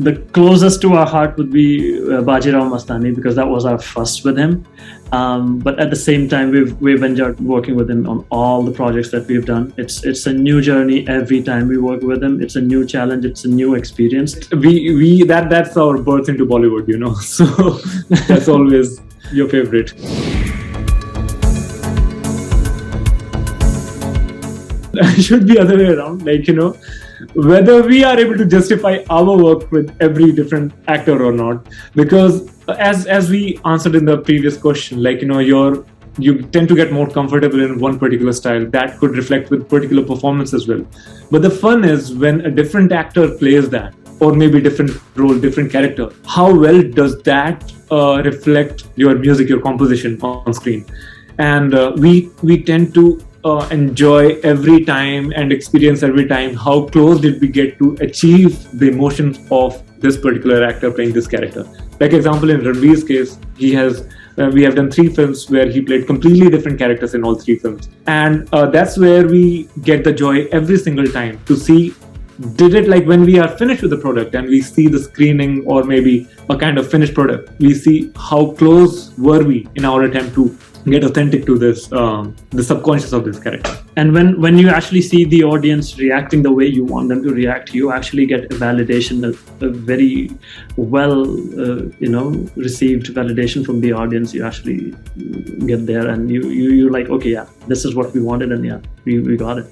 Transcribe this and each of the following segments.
the closest to our heart would be Bajirao Mastani, because that was our first with him. But at the same time, we've enjoyed working with him on all the projects that we've done. It's a new journey every time we work with him. It's a new challenge. It's a new experience. That's our birth into Bollywood, you know. So that's always your favorite. It should be other way around, like, you know, whether we are able to justify our work with every different actor or not. Because as we answered in the previous question, like, you know, you tend to get more comfortable in one particular style that could reflect with particular performance as well. But the fun is when a different actor plays that, or maybe different role, different character, how well does that reflect your music, your composition on screen? And we tend to enjoy every time and experience every time how close did we get to achieve the emotions of this particular actor playing this character. Like example, in Ranveer's case, we have done 3 films where he played completely different characters in all 3 films. And that's where we get the joy every single time to see, did it, like when we are finished with the product and we see the screening or maybe a kind of finished product, we see how close were we in our attempt to get authentic to this, the subconscious of this character. And when you actually see the audience reacting the way you want them to react, you actually get a validation, a very well, received validation from the audience. You actually get there and you're like, okay, yeah, this is what we wanted, and yeah, we got it.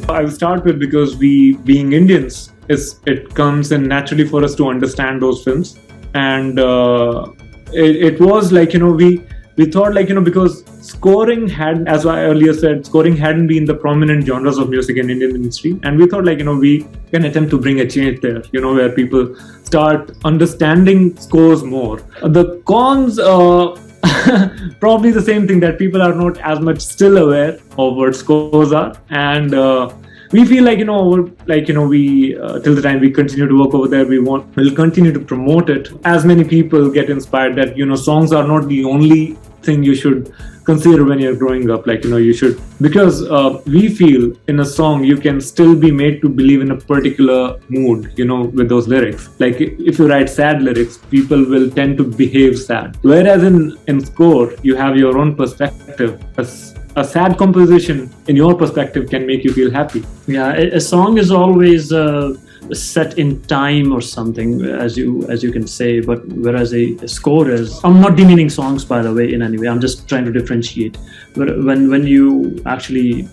I will start with, because we being Indians, it comes in naturally for us to understand those films. And it was like, you know, we thought, like, you know, because scoring had, as I earlier said, scoring hadn't been the prominent genres of music in Indian industry. And we thought, like, you know, we can attempt to bring a change there, you know, where people start understanding scores more. The cons, probably the same thing, that people are not as much still aware of what scores are. And we feel like, we till the time we continue to work over there, we'll continue to promote it. As many people get inspired that, you know, songs are not the only thing you should consider when you're growing up. Like, you know, you should, because we feel in a song you can still be made to believe in a particular mood, you know, with those lyrics. Like if you write sad lyrics, people will tend to behave sad. Whereas in score, you have your own perspective. A sad composition in your perspective can make you feel happy. Yeah, a song is always set in time or something, as you can say, but whereas a score is, I'm not demeaning songs, by the way, in any way, I'm just trying to differentiate. But when you actually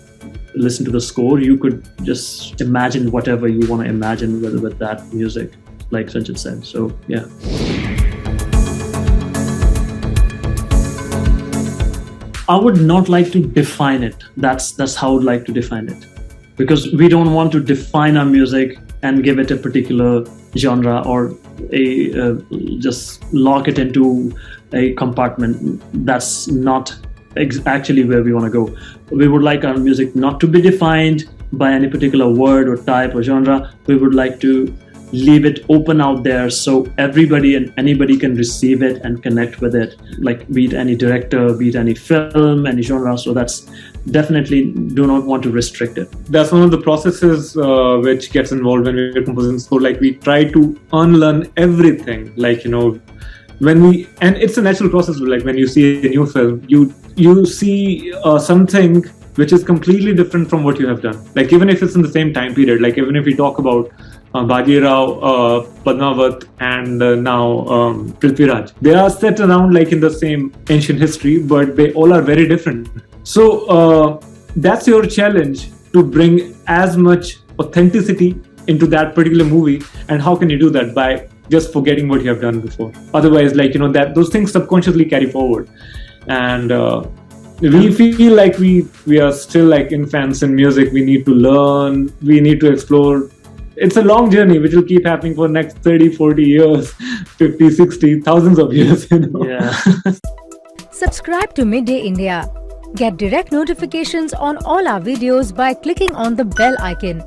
listen to the score, you could just imagine whatever you want to imagine with that music, like Sanchit said. So yeah. I would not like to define it. That's how I would like to define it. Because we don't want to define our music and give it a particular genre or just lock it into a compartment. That's not actually where we want to go. We would like our music not to be defined by any particular word or type or genre. We would like to leave it open out there so everybody and anybody can receive it and connect with it, like be it any director, be it any film, any genre. So that's definitely, do not want to restrict it. That's one of the processes which gets involved when we're composing score. Like we try to unlearn everything, like, you know, and it's a natural process. Like when you see a new film, you see something which is completely different from what you have done. Like even if it's in the same time period, like even if we talk about Bajirao, Padmavat, and now Prithviraj. They are set around like in the same ancient history, but they all are very different. So that's your challenge, to bring as much authenticity into that particular movie. And how can you do that? By just forgetting what you have done before. Otherwise, like, you know, that those things subconsciously carry forward. And we feel like we are still like infants in music. We need to learn, we need to explore. It's a long journey which will keep happening for the next 30, 40 years, 50, 60, thousands of years, you know. Yeah. Subscribe to Midday India. Get direct notifications on all our videos by clicking on the bell icon.